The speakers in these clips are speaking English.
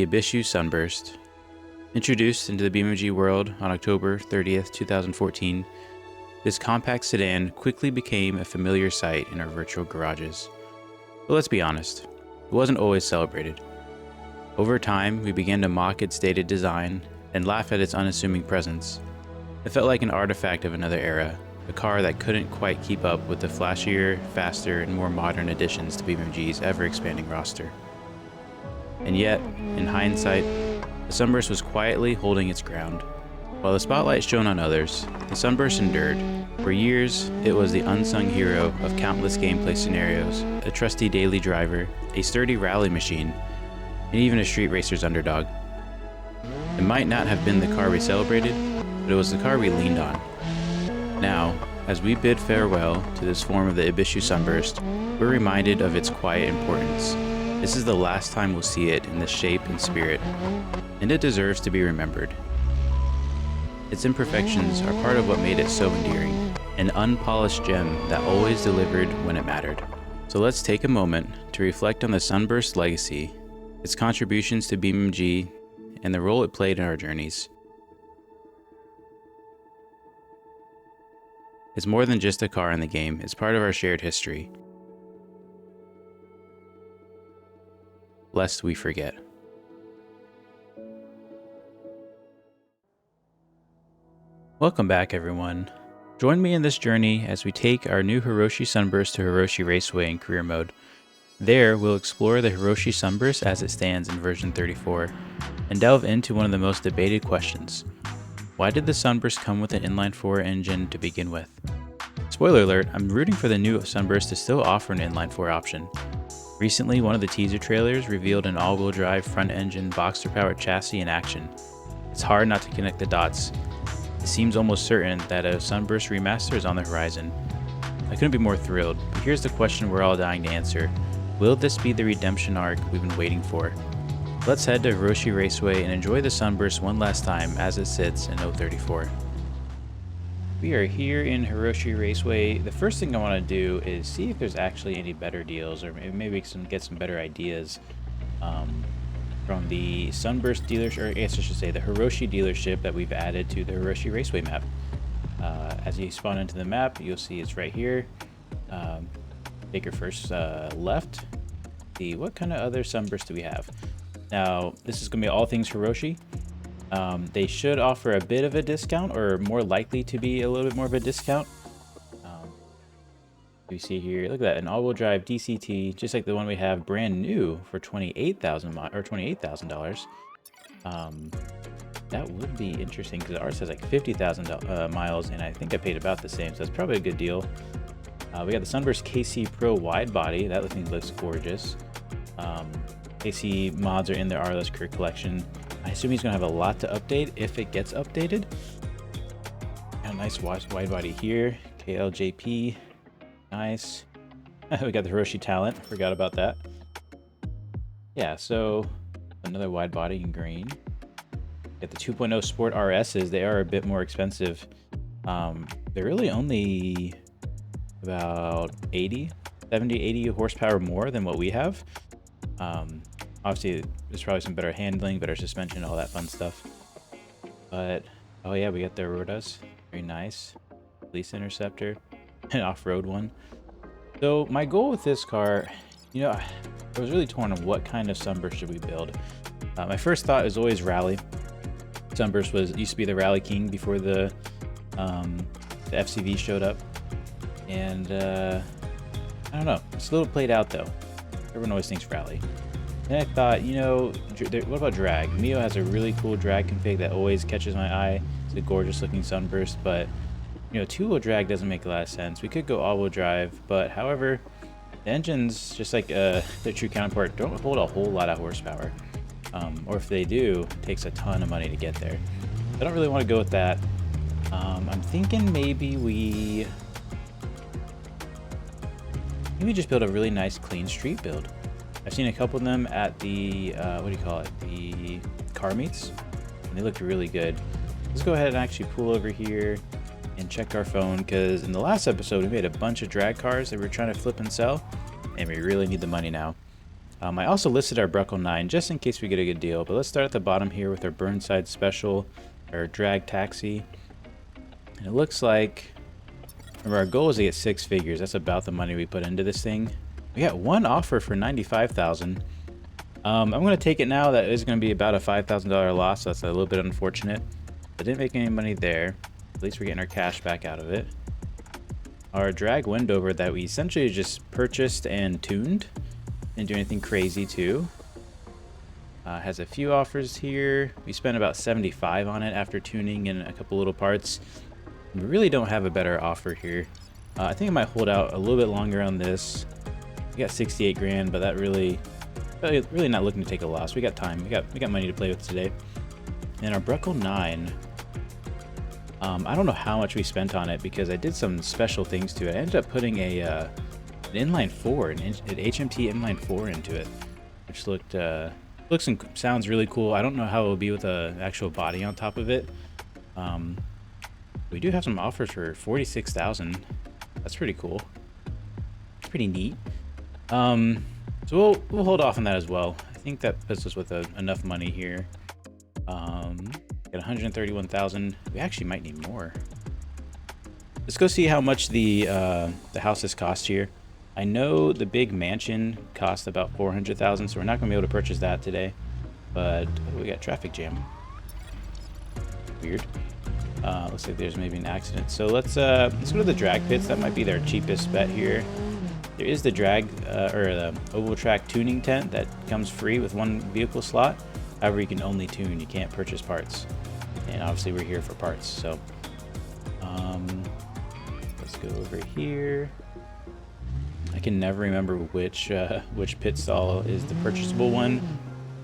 the Ibishu Sunburst. Introduced into the BeamNG world on October 30th, 2014, this compact sedan quickly became a familiar sight in our virtual garages. But let's be honest, it wasn't always celebrated. Over time, we began to mock its dated design and laugh at its unassuming presence. It felt like an artifact of another era, a car that couldn't quite keep up with the flashier, faster, and more modern additions to BeamNG's ever-expanding roster. And yet, in hindsight, the Sunburst was quietly holding its ground. While the spotlight shone on others, the Sunburst endured. For years, it was the unsung hero of countless gameplay scenarios, a trusty daily driver, a sturdy rally machine, and even a street racer's underdog. It might not have been the car we celebrated, but it was the car we leaned on. Now, as we bid farewell to this form of the Ibishu Sunburst, we're reminded of its quiet importance. This is the last time we'll see it in this shape and spirit, and it deserves to be remembered. Its imperfections are part of what made it so endearing, an unpolished gem that always delivered when it mattered. So let's take a moment to reflect on the Sunburst's legacy, its contributions to BeamNG, and the role it played in our journeys. It's more than just a car in the game, it's part of our shared history. Lest we forget. Welcome back, everyone. Join me in this journey as we take our new Hiroshi Sunburst to Hiroshi Raceway in career mode. There, we'll explore the Hiroshi Sunburst as it stands in version 34, and delve into one of the most debated questions. Why did the Sunburst come with an inline-4 engine to begin with? Spoiler alert, I'm rooting for the new Sunburst to still offer an inline-4 option. Recently, one of the teaser trailers revealed an all-wheel drive front-engine Boxster-powered chassis in action. It's hard not to connect the dots. It seems almost certain that a Sunburst remaster is on the horizon. I couldn't be more thrilled, but here's the question we're all dying to answer. Will this be the redemption arc we've been waiting for? Let's head to Hiroshi Raceway and enjoy the Sunburst one last time as it sits in 034. We are here in Hiroshi Raceway. The first thing I want to do is see if there's actually any better deals, or maybe we can get some better ideas from the Sunburst dealership, or I guess I should say the Hiroshi dealership that we've added to the Hiroshi Raceway map. As you spawn into the map, you'll see it's right here. Take your first left. See what kind of other Sunburst do we have. Now, this is going to be all things Hiroshi. They should offer a bit of a discount, or more likely to be a little bit more of a discount. You see here, look at that, an all-wheel drive DCT, just like the one we have brand new for $28,000. That would be interesting because ours has like 50,000 miles, and I think I paid about the same, so that's probably a good deal. We got the Sunburst KC Pro wide body. That thing looks gorgeous. KC mods are in their RLS career collection. I assume he's going to have a lot to update if it gets updated. Got a nice wide body here. KLJP. Nice. We got the Hiroshi Talent. Forgot about that. Yeah, so another wide body in green. Got the 2.0 Sport RSs. They are a bit more expensive. They're really only about 70, 80 horsepower more than what we have. Obviously, there's probably some better handling, better suspension, all that fun stuff. But, oh yeah, we got the Rodas. Very nice. Police Interceptor. An off-road one. So, my goal with this car, you know, I was really torn on what kind of Sunburst should we build. My first thought is always Rally. Sunburst used to be the Rally King before the FCV showed up. And, I don't know. It's a little played out, though. Everyone always thinks Rally. Then I thought, you know, what about drag? Mio has a really cool drag config that always catches my eye. It's a gorgeous looking Sunburst, but, you know, two-wheel drag doesn't make a lot of sense. We could go all-wheel drive, but however, the engines, just like their true counterpart, don't hold a whole lot of horsepower. Or if they do, it takes a ton of money to get there. I don't really want to go with that. I'm thinking maybe we just build a really nice clean street build. I've seen a couple of them at the the car meets, and they looked really good. Let's go ahead and actually pull over here and check our phone, because in the last episode we made a bunch of drag cars that we were trying to flip and sell, and we really need the money now. I also listed our Bruckle 9 just in case we get a good deal, but let's start at the bottom here with our Burnside Special, our Drag Taxi. And it looks like, remember, our goal is to get 6 figures. That's about the money we put into this thing. We got one offer for $95,000. I'm going to take it now. That is going to be about a $5,000 loss, so that's a little bit unfortunate. I didn't make any money there. At least we're getting our cash back out of it. Our drag Wendover that we essentially just purchased and tuned. Didn't do anything crazy too. Has a few offers here. We spent about 75 on it after tuning and a couple little parts. We really don't have a better offer here. I think I might hold out a little bit longer on this. We got 68 grand, but that really not looking to take a loss. We got time. We got money to play with today. And our Bruckle 9. I don't know how much we spent on it because I did some special things to it. I ended up putting an inline 4, an HMT inline 4 into it, which looks and sounds really cool. I don't know how it will be with an actual body on top of it. We do have some offers for 46,000. That's pretty cool. Pretty neat. So we'll hold off on that as well. I think that puts us with enough money here. Got 131,000. We actually might need more. Let's go see how much the houses cost here. I know the big mansion cost about 400,000, so we're not gonna be able to purchase that today. But we got traffic jam. Weird. Looks like there's maybe an accident. So let's go to the drag pits. That might be their cheapest bet here. There is the drag or the oval track tuning tent that comes free with 1 vehicle slot. However, you can only tune. You can't purchase parts. And obviously, we're here for parts. So let's go over here. I can never remember which pit stall is the purchasable one.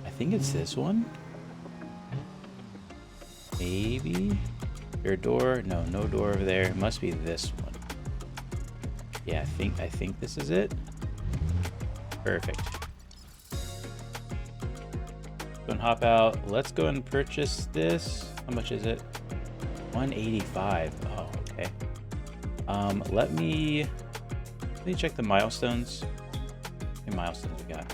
I think it's this one. Maybe. Is there a door? No, no door over there. It must be this one. Yeah, I think this is it. Perfect. Go and hop out. Let's go and purchase this. How much is it? 185. Oh, okay. Let me check the milestones. How many milestones we got?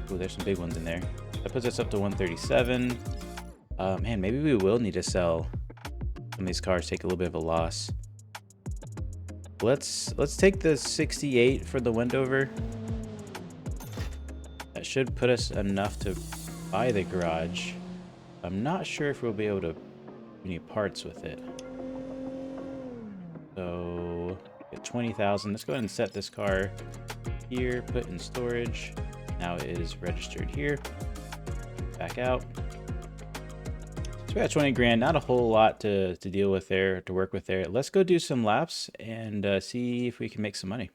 Oh, there's some big ones in there. That puts us up to 137. Man, maybe we will need to sell some of these cars, take a little bit of a loss. Let's take the 68 for the Wendover. That should put us enough to buy the garage. I'm not sure if we'll be able to do any parts with it. So get 20,000. Let's go ahead and set this car here, put in storage. Now it is registered here. Back out. So we got 20 grand, not a whole lot to deal with there, to work with there. Let's go do some laps and see if we can make some money.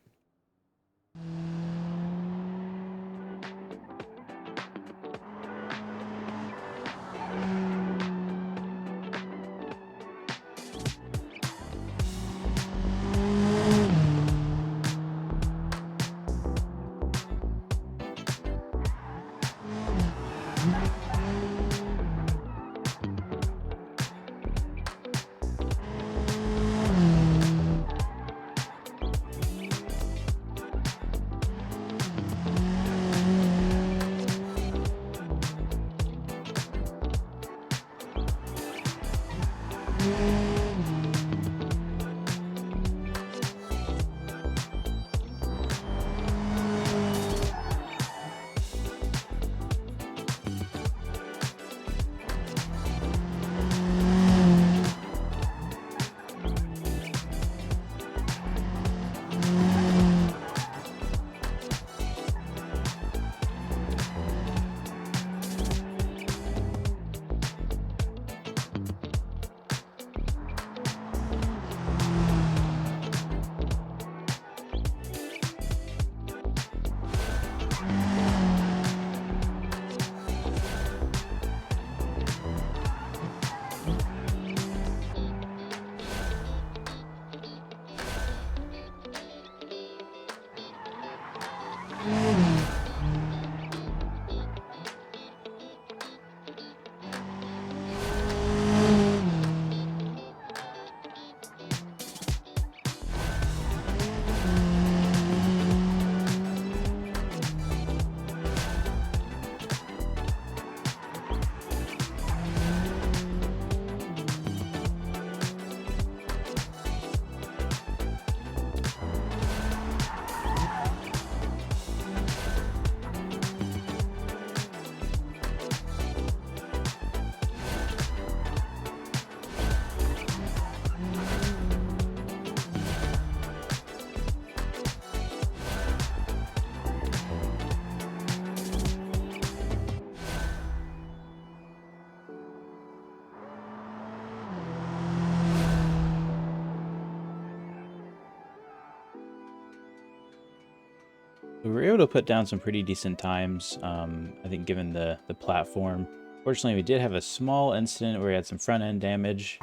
We were able to put down some pretty decent times, I think, given the platform. Fortunately, we did have a small incident where we had some front end damage.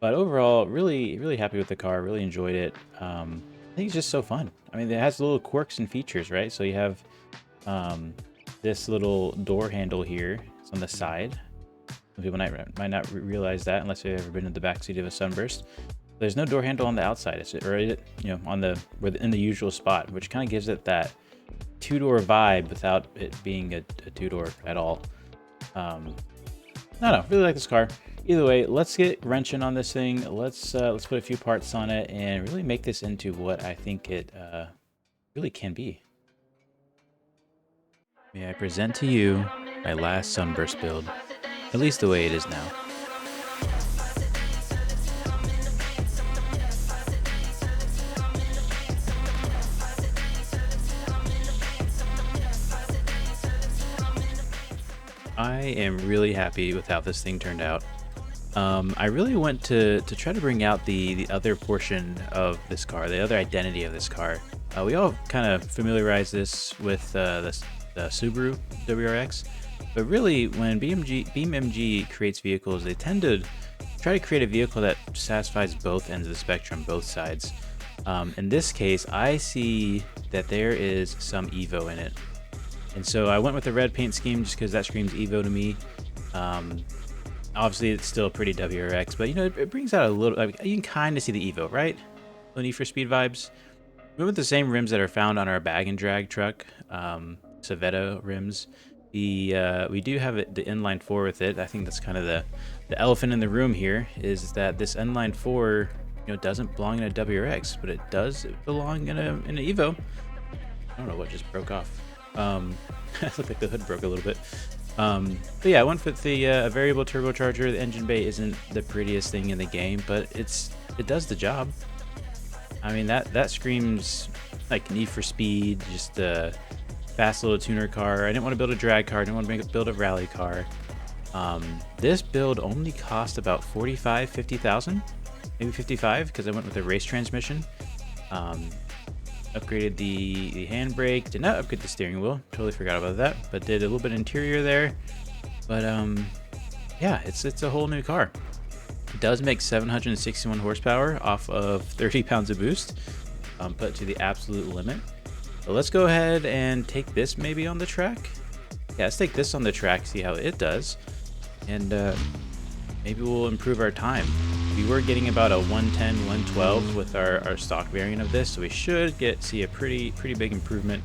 But overall, really happy with the car. Really enjoyed it. I think it's just so fun. I mean, it has little quirks and features, right? So you have this little door handle here. It's on the side. Some people might not realize that unless you've ever been in the backseat of a Sunburst. There's no door handle on the outside. It's right, on in the usual spot, which kind of gives it that two-door vibe without it being a two-door at all. I don't know. Really like this car. Either way, let's get wrenching on this thing. Let's put a few parts on it and really make this into what I think it really can be. May I present to you my last Sunburst build, at least the way it is now. I am really happy with how this thing turned out. I really went to try to bring out the other portion of this car, the other identity of this car. We all kind of familiarize this with the Subaru WRX, but really when BeamNG creates vehicles, they tend to try to create a vehicle that satisfies both ends of the spectrum, both sides. In this case, I see that there is some Evo in it. And so I went with the red paint scheme just because that screams Evo to me. Obviously, it's still pretty WRX, but it brings out a little. You can kind of see the Evo, right? Little Need for Speed vibes. We went with the same rims that are found on our bag and drag truck, Savetta rims. We do have the inline 4 with it. I think that's kind of the elephant in the room here is that this inline 4, doesn't belong in a WRX, but it does belong in an Evo. I don't know what just broke off. It looked like the hood broke a little bit. But yeah, I went with the variable turbocharger. The engine bay isn't the prettiest thing in the game, but it does the job. I mean, that screams like Need for Speed, just a fast little tuner car. I didn't want to build a drag car. I didn't want to build a rally car. This build only cost about 45, 50,000, maybe 55, because I went with a race transmission. Upgraded the handbrake. Did not upgrade the steering wheel. Totally forgot about that. But did a little bit of interior there. But yeah, it's a whole new car. It does make 761 horsepower off of 30 pounds of boost. Put to the absolute limit. But let's go ahead and take this maybe on the track. Yeah, let's take this on the track, see how it does, and maybe we'll improve our time. We were getting about a 110, 112 with our stock variant of this, so we should see a pretty big improvement.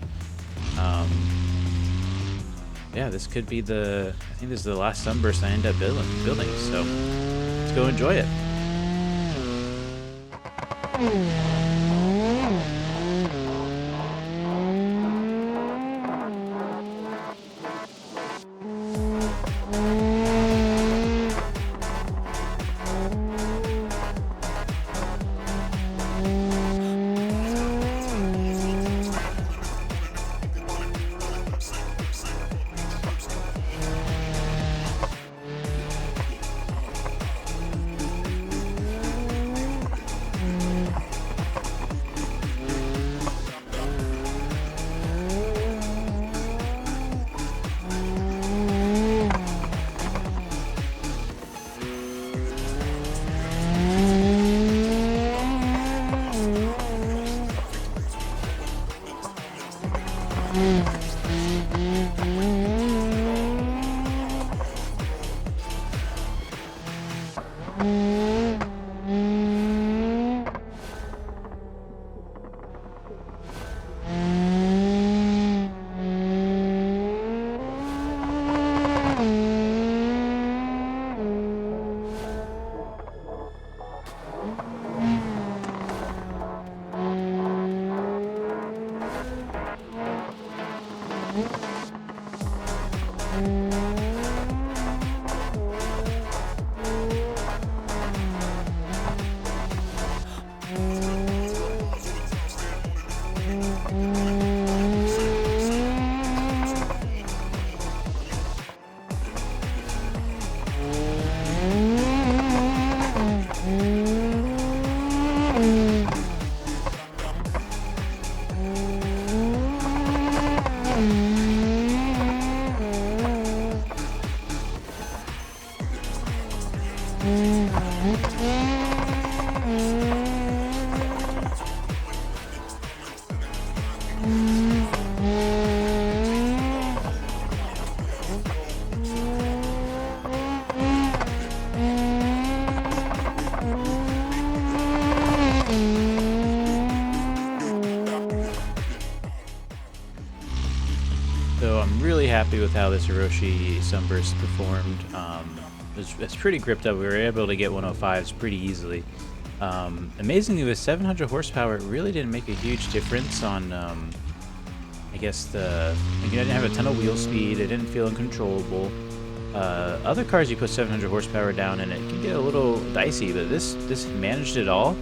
Yeah, this could be I think this is the last Sunburst I end up building, so let's go enjoy it. So I'm really happy with how this Hiroshi Sunburst performed. It's pretty gripped up. We were able to get 105s pretty easily. Amazingly, with 700 horsepower, it really didn't make a huge difference on, I guess, I didn't have a ton of wheel speed. It didn't feel uncontrollable. Other cars, you put 700 horsepower down and it can get a little dicey, but this managed it all.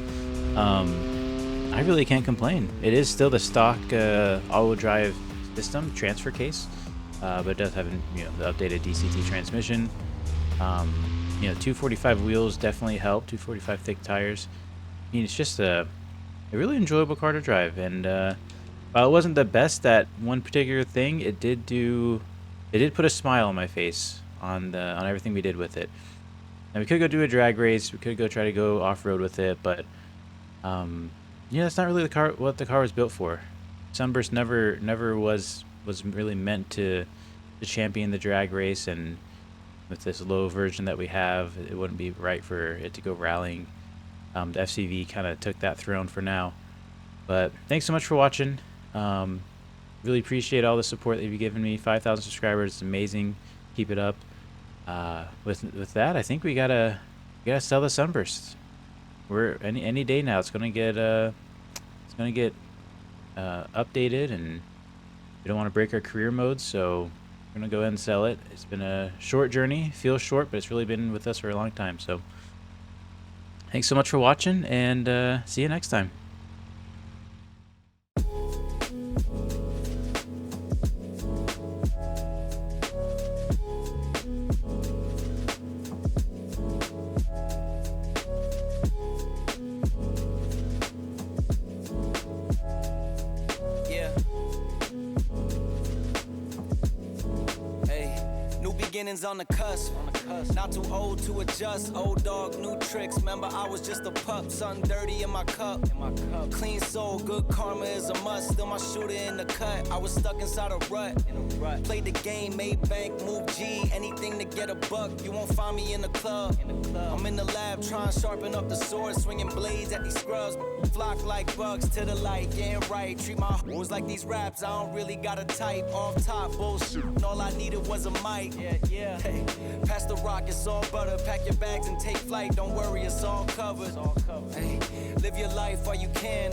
I really can't complain. It is still the stock all-wheel drive system transfer case, but it does have the updated DCT transmission. 245 wheels definitely help. 245 thick tires. I mean, it's just a really enjoyable car to drive. And while it wasn't the best at one particular thing, it did put a smile on my face on everything we did with it. And we could go do a drag race. We could go try to go off road with it, but that's not really what the car was built for. Sunburst never was really meant to champion the drag race, and with this low version that we have, it wouldn't be right for it to go rallying. The FCV kind of took that throne for now. But thanks so much for watching. Really appreciate all the support that you've given me. 5,000 subscribers, it's amazing. Keep it up. With that, I think we gotta sell the Sunburst. We're any day now. It's gonna get updated, and we don't want to break our career mode, so we're gonna go ahead and sell it. It's been a short journey. Feels short, but it's really been with us for a long time. So thanks so much for watching, and see you next time. Beginnings on the cusp. Not too old to adjust. Old dog, new tricks. Remember, I was just a pup. Something dirty in my cup. Clean soul, good karma is a must. Still my shooter in the cut. I was stuck inside a rut. Played the game, made bank, move G. Anything to get a buck. You won't find me in the club. I'm in the lab trying to sharpen up the sword, swinging blades at these scrubs. Flock like bugs to the light, getting right. Treat my hoes like these raps. I don't really got a type. Off top bullshit. All I needed was a mic. Yeah. Hey, pass the rock, it's all butter. Pack your bags and take flight. Don't worry, it's all covered. Hey, live your life while you can.